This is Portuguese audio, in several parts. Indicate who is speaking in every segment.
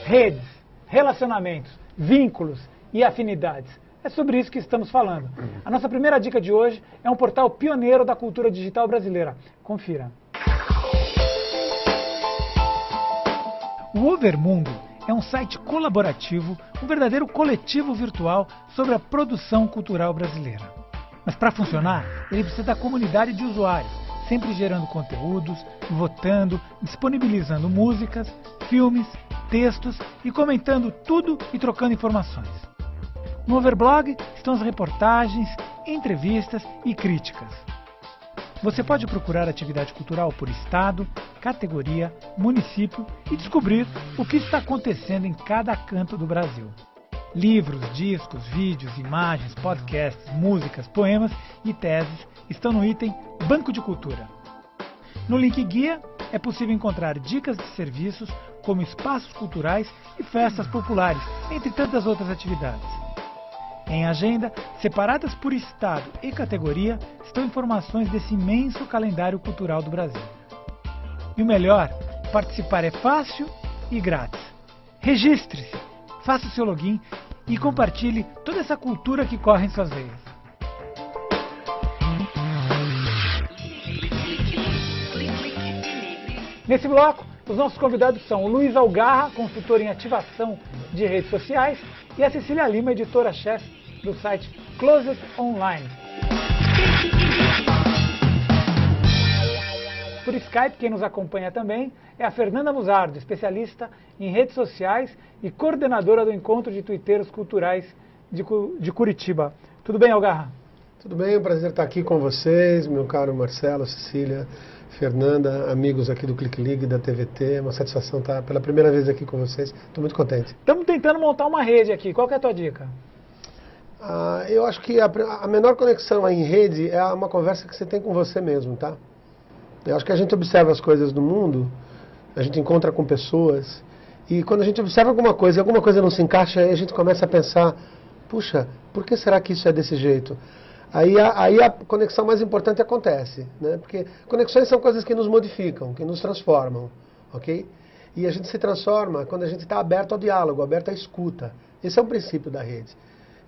Speaker 1: redes, relacionamentos, vínculos e afinidades. É sobre isso que estamos falando. A nossa primeira dica de hoje é um portal pioneiro da cultura digital brasileira. Confira. O Overmundo é um site colaborativo, um verdadeiro coletivo virtual sobre a produção cultural brasileira. Mas para funcionar, ele precisa da comunidade de usuários, sempre gerando conteúdos, votando, disponibilizando músicas, filmes, textos e comentando tudo e trocando informações. No Overblog estão as reportagens, entrevistas e críticas. Você pode procurar atividade cultural por estado, categoria, município e descobrir o que está acontecendo em cada canto do Brasil. Livros, discos, vídeos, imagens, podcasts, músicas, poemas e teses estão no item Banco de Cultura. No link guia é possível encontrar dicas de serviços como espaços culturais e festas populares, entre tantas outras atividades. Em agenda, separadas por estado e categoria, estão informações desse imenso calendário cultural do Brasil. E o melhor, participar é fácil e grátis. Registre-se, faça o seu login e compartilhe toda essa cultura que corre em suas veias. Nesse bloco, os nossos convidados são o Luiz Algarra, consultor em ativação de redes sociais, e a Cecília Lima, editora-chefe do site Closet Online. Por Skype, quem nos acompanha também é a Fernanda Musardo, especialista em redes sociais e coordenadora do Encontro de Tuiteiros Culturais de Curitiba. Tudo bem, Algarra?
Speaker 2: Tudo bem, é um prazer estar aqui com vocês, meu caro Marcelo, Cecília, Fernanda, amigos aqui do Clique Ligue, da TVT. É uma satisfação estar pela primeira vez aqui com vocês. Estou muito contente.
Speaker 1: Estamos tentando montar uma rede aqui. Qual que é a tua dica?
Speaker 2: Eu acho que a menor conexão em rede é uma conversa que você tem com você mesmo, tá? Eu acho que a gente observa as coisas do mundo, a gente encontra com pessoas, e quando a gente observa alguma coisa e alguma coisa não se encaixa, aí a gente começa a pensar, puxa, por que será que isso é desse jeito? Aí a conexão mais importante acontece, né? Porque conexões são coisas que nos modificam, que nos transformam, ok? E a gente se transforma quando a gente está aberto ao diálogo, aberto à escuta. Esse é o princípio da rede.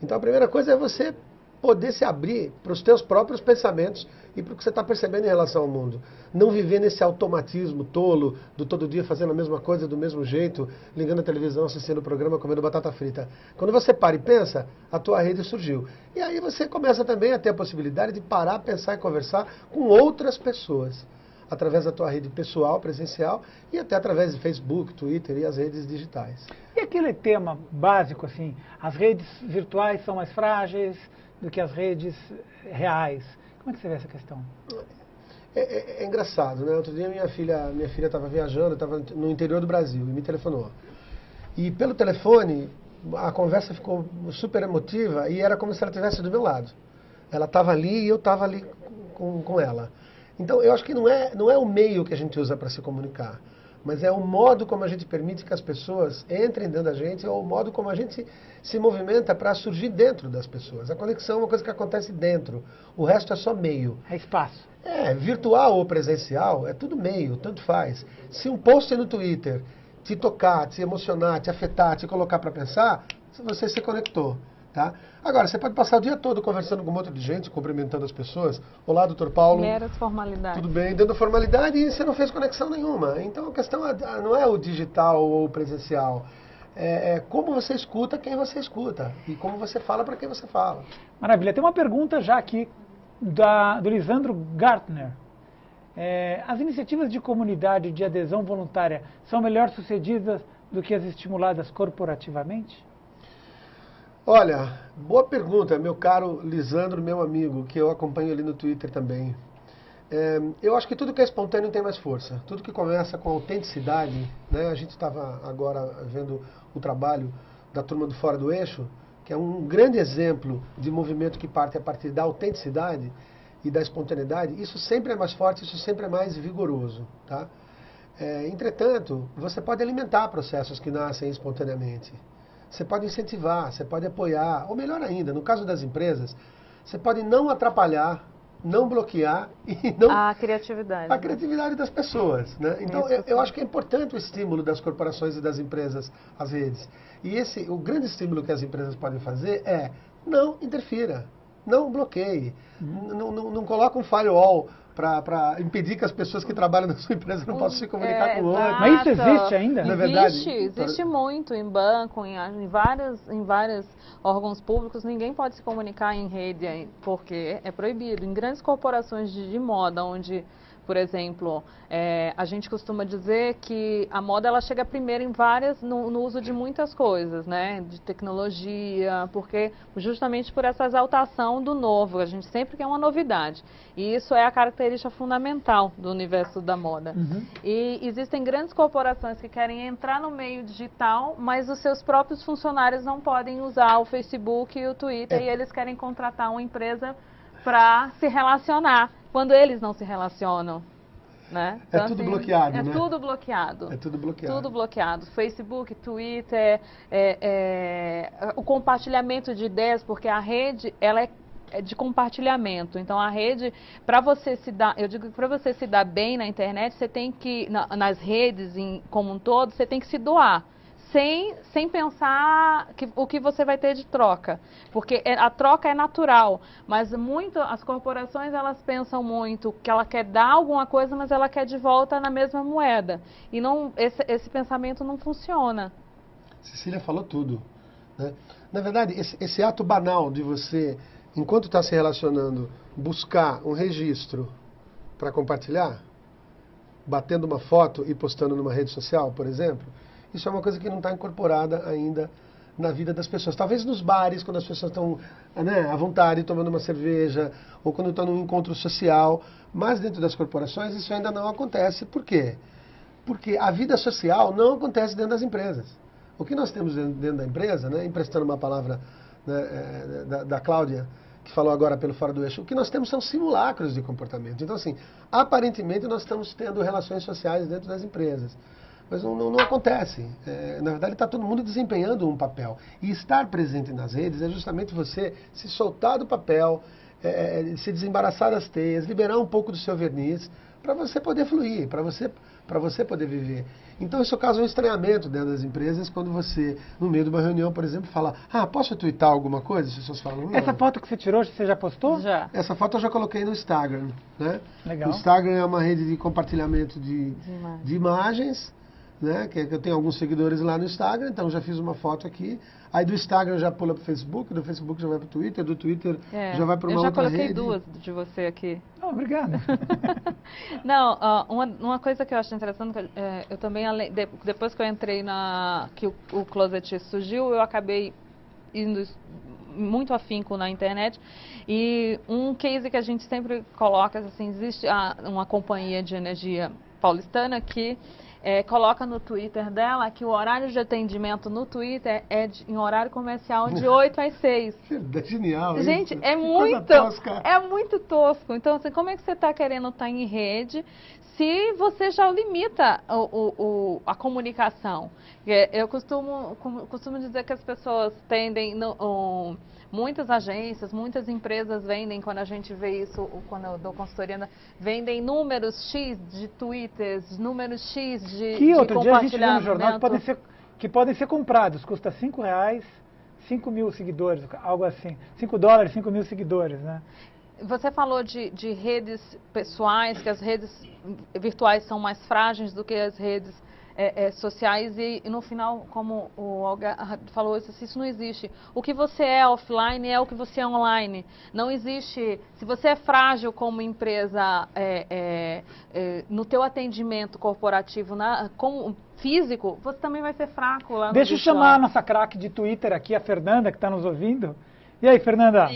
Speaker 2: Então a primeira coisa é você poder se abrir para os teus próprios pensamentos e para o que você está percebendo em relação ao mundo. Não viver nesse automatismo tolo do todo dia fazendo a mesma coisa do mesmo jeito, ligando a televisão, assistindo o programa, comendo batata frita. Quando você para e pensa, a tua rede surgiu. E aí você começa também a ter a possibilidade de parar, pensar e conversar com outras pessoas. Através da tua rede pessoal, presencial, e até através de Facebook, Twitter e as redes digitais.
Speaker 1: E aquele tema básico, assim, as redes virtuais são mais frágeis do que as redes reais. Como é que você vê essa questão?
Speaker 2: É engraçado, né? Outro dia minha filha estava viajando, estava no interior do Brasil e me telefonou. E pelo telefone, a conversa ficou super emotiva e era como se ela estivesse do meu lado. Ela estava ali e eu estava ali com ela. Então, eu acho que não é o meio que a gente usa para se comunicar, mas é o modo como a gente permite que as pessoas entrem dentro da gente, ou o modo como a gente se movimenta para surgir dentro das pessoas. A conexão é uma coisa que acontece dentro, o resto é só meio.
Speaker 1: É espaço.
Speaker 2: Virtual ou presencial, é tudo meio, tanto faz. Se um post no Twitter te tocar, te emocionar, te afetar, te colocar para pensar, você se conectou. Tá? Agora, você pode passar o dia todo conversando com um monte de gente, cumprimentando as pessoas. Olá, doutor Paulo.
Speaker 3: Meras formalidades.
Speaker 2: Tudo bem, dando formalidade e você não fez conexão nenhuma. Então a questão não é o digital ou o presencial. É como você escuta quem você escuta. E como você fala para quem você fala.
Speaker 1: Maravilha. Tem uma pergunta já aqui do Lisandro Gartner. As iniciativas de comunidade de adesão voluntária são melhor sucedidas do que as estimuladas corporativamente?
Speaker 2: Olha, boa pergunta, meu caro Lisandro, meu amigo, que eu acompanho ali no Twitter também. Eu acho que tudo que é espontâneo tem mais força. Tudo que começa com autenticidade, né? A gente estava agora vendo o trabalho da turma do Fora do Eixo, que é um grande exemplo de movimento que parte a partir da autenticidade e da espontaneidade. Isso sempre é mais forte, isso sempre é mais vigoroso, tá? Entretanto, você pode alimentar processos que nascem espontaneamente. Você pode incentivar, você pode apoiar, ou melhor ainda, no caso das empresas, você pode não atrapalhar não bloquear e não...
Speaker 3: A criatividade.
Speaker 2: A criatividade das pessoas, né? Então, eu acho que é importante o estímulo das corporações e das empresas às redes. E o grande estímulo que as empresas podem fazer é não interfira, não bloqueie, não coloque um firewall para impedir que as pessoas que trabalham na sua empresa não possam se comunicar com o outro.
Speaker 1: Mas isso existe ainda?
Speaker 2: Não é verdade?
Speaker 3: Existe muito em banco, em vários órgãos públicos, ninguém pode se comunicar em rede porque é proibido. Em grandes corporações de moda, onde, por exemplo, a gente costuma dizer que a moda ela chega primeiro no uso de muitas coisas, né? De tecnologia, porque justamente por essa exaltação do novo, a gente sempre quer uma novidade. E isso é a característica fundamental do universo da moda. E existem grandes corporações que querem entrar no meio digital, mas os seus próprios funcionários não podem usar o Facebook e o Twitter, e eles querem contratar uma empresa para se relacionar, quando eles não se relacionam. Né? Então,
Speaker 2: tudo bloqueado, né?
Speaker 3: Tudo bloqueado.
Speaker 2: É tudo bloqueado.
Speaker 3: Tudo bloqueado. Facebook, Twitter, o compartilhamento de ideias, porque a rede, ela é de compartilhamento. Então, a rede, para você se dar, eu digo que para você se dar bem na internet, você tem que, nas redes como um todo, você tem que se doar. Sem pensar o que você vai ter de troca, porque a troca é natural, mas as corporações elas pensam muito que ela quer dar alguma coisa, mas ela quer de volta na mesma moeda, e esse pensamento não funciona.
Speaker 2: Cecília falou tudo, né? Na verdade, esse ato banal de você, enquanto está se relacionando, buscar um registro para compartilhar, batendo uma foto e postando numa rede social, por exemplo, isso é uma coisa que não está incorporada ainda na vida das pessoas. Talvez nos bares, quando as pessoas estão, né, à vontade, tomando uma cerveja, ou quando estão num encontro social, mas dentro das corporações isso ainda não acontece. Por quê? Porque a vida social não acontece dentro das empresas. O que nós temos dentro da empresa, né, emprestando uma palavra, né, da Cláudia, que falou agora pelo Fora do Eixo, o que nós temos são simulacros de comportamento. Então, assim, aparentemente nós estamos tendo relações sociais dentro das empresas. Mas não acontece. Na verdade, está todo mundo desempenhando um papel. E estar presente nas redes é justamente você se soltar do papel, se desembaraçar das teias, liberar um pouco do seu verniz, para você poder fluir, para você poder viver. Então, isso causa um estranhamento dentro das empresas, quando você, no meio de uma reunião, por exemplo, fala: posso twittar alguma coisa? As pessoas falam: não.
Speaker 1: Essa foto que você tirou, você já postou?
Speaker 3: Já.
Speaker 2: Essa foto eu já coloquei no Instagram, né?
Speaker 1: Legal.
Speaker 2: O Instagram é uma rede de compartilhamento de imagens, né, que eu tenho alguns seguidores lá no Instagram, então já fiz uma foto aqui. Aí do Instagram já pula para o Facebook, do Facebook já vai para o Twitter, do Twitter já vai para uma outra rede.
Speaker 3: Eu já coloquei duas de você aqui.
Speaker 1: Obrigado.
Speaker 3: Não, uma coisa que eu acho interessante, eu também, depois que eu entrei que o Closet surgiu, eu acabei indo muito afinco na internet, e um case que a gente sempre coloca, assim, existe uma companhia de energia paulistana que coloca no Twitter dela que o horário de atendimento no Twitter é em horário comercial de 8 às 6.
Speaker 2: É genial.
Speaker 3: Gente,
Speaker 2: isso.
Speaker 3: é muito tosco. Então, assim, como é que você está querendo estar em rede se você já limita a comunicação? Eu costumo dizer que as pessoas tendem... Muitas agências, muitas empresas vendem, quando a gente vê isso, quando eu dou consultoria, vendem números X de twitters, números X de
Speaker 1: outro dia a gente viu no jornal que podem ser comprados, custa R$5, 5 mil seguidores, algo assim, $5, 5 mil seguidores, né?
Speaker 3: Você falou de redes pessoais, que as redes virtuais são mais frágeis do que as redes sociais, e no final, como o Olga falou, isso não existe. O que você é offline é o que você é online. Não existe. Se você é frágil como empresa no teu atendimento corporativo, como físico, você também vai ser fraco lá no
Speaker 1: Deixa eu chamar a nossa craque de Twitter aqui, a Fernanda, que está nos ouvindo. E aí, Fernanda?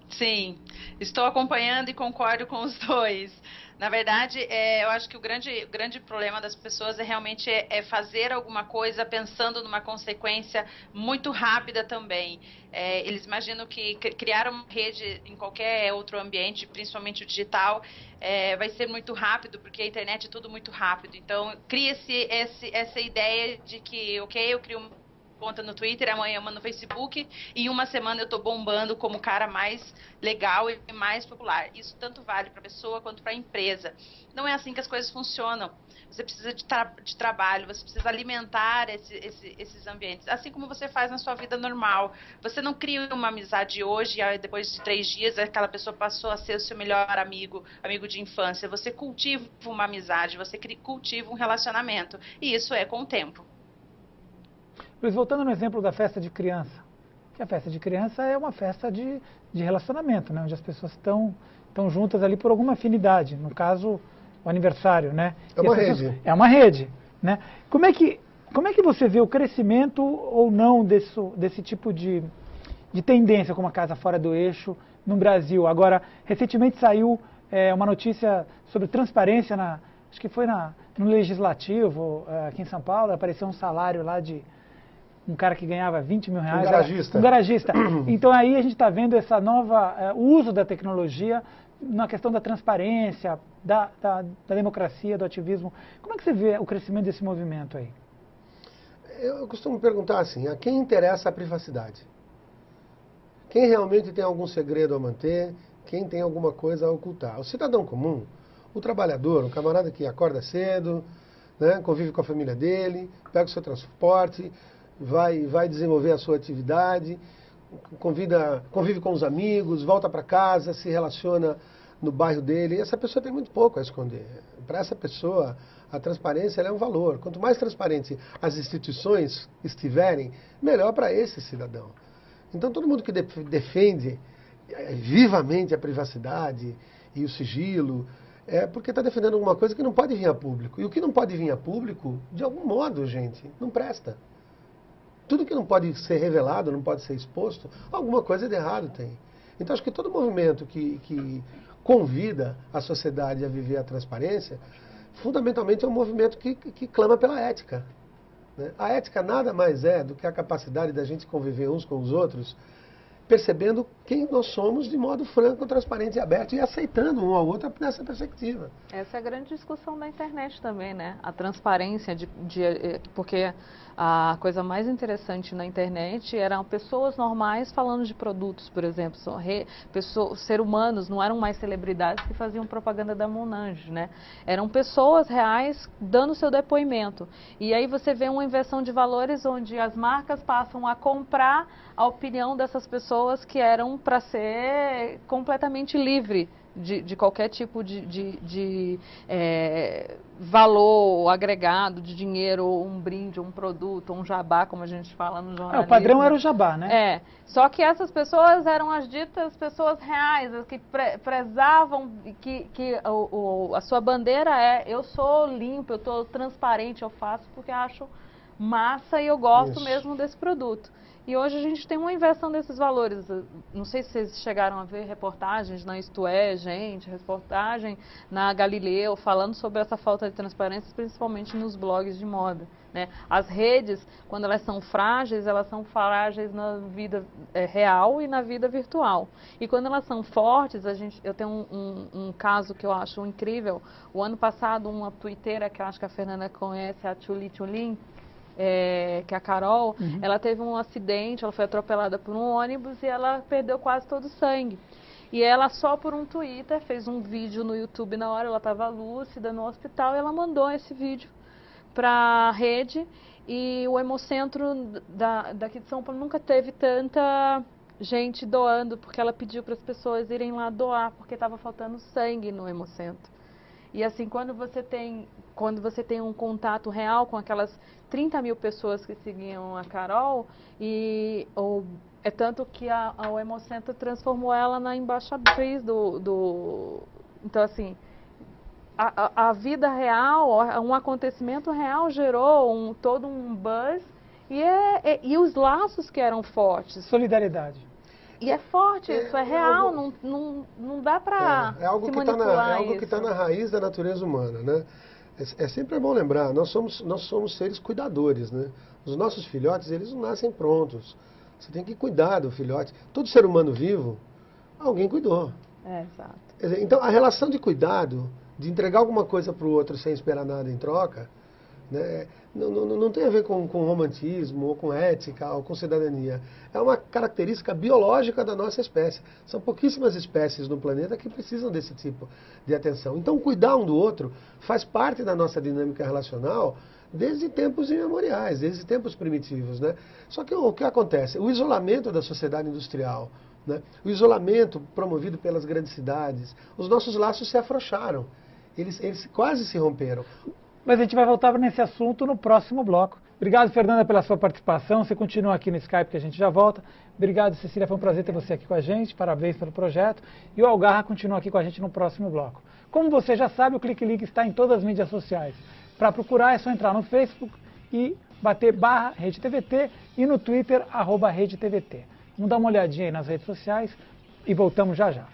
Speaker 4: Sim, estou acompanhando e concordo com os dois. Na verdade, eu acho que o grande problema das pessoas realmente fazer alguma coisa pensando numa consequência muito rápida também. Eles imaginam que criar uma rede em qualquer outro ambiente, principalmente o digital, vai ser muito rápido, porque a internet é tudo muito rápido. Então, cria-se essa ideia de que, ok, eu crio conta no Twitter, amanhã uma no Facebook, e em uma semana eu estou bombando como o cara mais legal e mais popular. Isso tanto vale para a pessoa quanto para a empresa. Não é assim que as coisas funcionam. Você precisa de trabalho, você precisa alimentar esses ambientes, assim como você faz na sua vida normal. Você não cria uma amizade hoje, e depois de 3 dias aquela pessoa passou a ser o seu melhor amigo, amigo de infância. Você cultiva uma amizade, você cultiva um relacionamento, e isso é com o tempo.
Speaker 1: Luiz, voltando no exemplo da festa de criança, que a festa de criança é uma festa de relacionamento, né? Onde as pessoas estão juntas ali por alguma afinidade, no caso, o aniversário, né?
Speaker 2: É uma rede.
Speaker 1: É uma rede, né? Como é que você vê o crescimento ou não desse tipo de tendência como a Casa Fora do Eixo no Brasil? Agora, recentemente saiu uma notícia sobre transparência, acho que foi no Legislativo, aqui em São Paulo, apareceu um salário lá de um cara que ganhava 20 mil reais.
Speaker 2: Um garagista.
Speaker 1: Um garagista. Então aí a gente está vendo essa nova, o uso da tecnologia na questão da transparência, da democracia, do ativismo. Como é que você vê o crescimento desse movimento aí?
Speaker 2: Eu costumo perguntar assim, a quem interessa a privacidade? Quem realmente tem algum segredo a manter? Quem tem alguma coisa a ocultar? O cidadão comum, o trabalhador, o camarada que acorda cedo, né, convive com a família dele, pega o seu transporte, vai desenvolver a sua atividade, convive com os amigos, volta para casa, se relaciona no bairro dele. E essa pessoa tem muito pouco a esconder. Para essa pessoa, a transparência ela é um valor. Quanto mais transparente as instituições estiverem, melhor para esse cidadão. Então, todo mundo que defende vivamente a privacidade e o sigilo, é porque está defendendo alguma coisa que não pode vir a público. E o que não pode vir a público, de algum modo, gente, não presta. Tudo que não pode ser revelado, não pode ser exposto, alguma coisa de errado tem. Então, acho que todo movimento que convida a sociedade a viver a transparência, fundamentalmente é um movimento que clama pela ética, né? A ética nada mais é do que a capacidade da gente conviver uns com os outros, percebendo quem nós somos de modo franco, transparente e aberto e aceitando um ao outro nessa perspectiva.
Speaker 3: Essa é a grande discussão da internet também, né? A transparência, porque a coisa mais interessante na internet eram pessoas normais falando de produtos, por exemplo. Seres humanos, não eram mais celebridades que faziam propaganda da Monange, né? Eram pessoas reais dando seu depoimento. E aí você vê uma inversão de valores onde as marcas passam a comprar a opinião dessas pessoas que eram para ser completamente livre de qualquer tipo de valor agregado, de dinheiro, ou um brinde, ou um produto, ou um jabá, como a gente fala no jornalismo.
Speaker 1: O padrão era o jabá, né?
Speaker 3: Só que essas pessoas eram as ditas pessoas reais, as que prezavam, que a sua bandeira eu sou limpo, eu estou transparente, eu faço porque acho massa e eu gosto mesmo desse produto. E hoje a gente tem uma inversão desses valores. Não sei se vocês chegaram a ver reportagens na Isto É, gente, reportagem na Galileu, falando sobre essa falta de transparência, principalmente nos blogs de moda, né? As redes, quando elas são frágeis na vida real e na vida virtual. E quando elas são fortes, eu tenho um caso que eu acho incrível. O ano passado, uma tuiteira, que eu acho que a Fernanda conhece, a Tchuli Tchulin, que é a Carol, ela teve um acidente, ela foi atropelada por um ônibus e ela perdeu quase todo o sangue. E ela só por um Twitter fez um vídeo no YouTube na hora, ela estava lúcida no hospital e ela mandou esse vídeo para a rede. E o Hemocentro daqui de São Paulo nunca teve tanta gente doando, porque ela pediu para as pessoas irem lá doar, porque estava faltando sangue no Hemocentro. E assim, quando você tem um contato real com aquelas 30 mil pessoas que seguiam a Carol, é tanto que o Hemocentro transformou ela na embaixatriz Então, assim, a vida real, um acontecimento real gerou todo um buzz e os laços que eram fortes.
Speaker 1: Solidariedade.
Speaker 3: E é forte, isso é real, não dá para
Speaker 2: se manipular. É algo que está na raiz da natureza humana, né? É sempre bom lembrar, nós somos seres cuidadores, né? Os nossos filhotes, eles não nascem prontos. Você tem que cuidar do filhote. Todo ser humano vivo, alguém cuidou.
Speaker 3: Exato.
Speaker 2: Então, a relação de cuidado, de entregar alguma coisa para o outro sem esperar nada em troca, né? Não tem a ver com romantismo, ou com ética, ou com cidadania. É uma característica biológica da nossa espécie. São pouquíssimas espécies no planeta que precisam desse tipo de atenção. Então, cuidar um do outro faz parte da nossa dinâmica relacional desde tempos imemoriais, desde tempos primitivos, né? Só que o que acontece? O isolamento da sociedade industrial, né? O isolamento promovido pelas grandes cidades, os nossos laços se afrouxaram. Eles quase se romperam.
Speaker 1: Mas a gente vai voltar nesse assunto no próximo bloco. Obrigado, Fernanda, pela sua participação. Você continua aqui no Skype que a gente já volta. Obrigado, Cecília. Foi um prazer ter você aqui com a gente. Parabéns pelo projeto. E o Algarra continua aqui com a gente no próximo bloco. Como você já sabe, o Clique Link está em todas as mídias sociais. Para procurar é só entrar no Facebook e bater /RedeTVT e no Twitter @RedeTVT. Vamos dar uma olhadinha aí nas redes sociais e voltamos já já.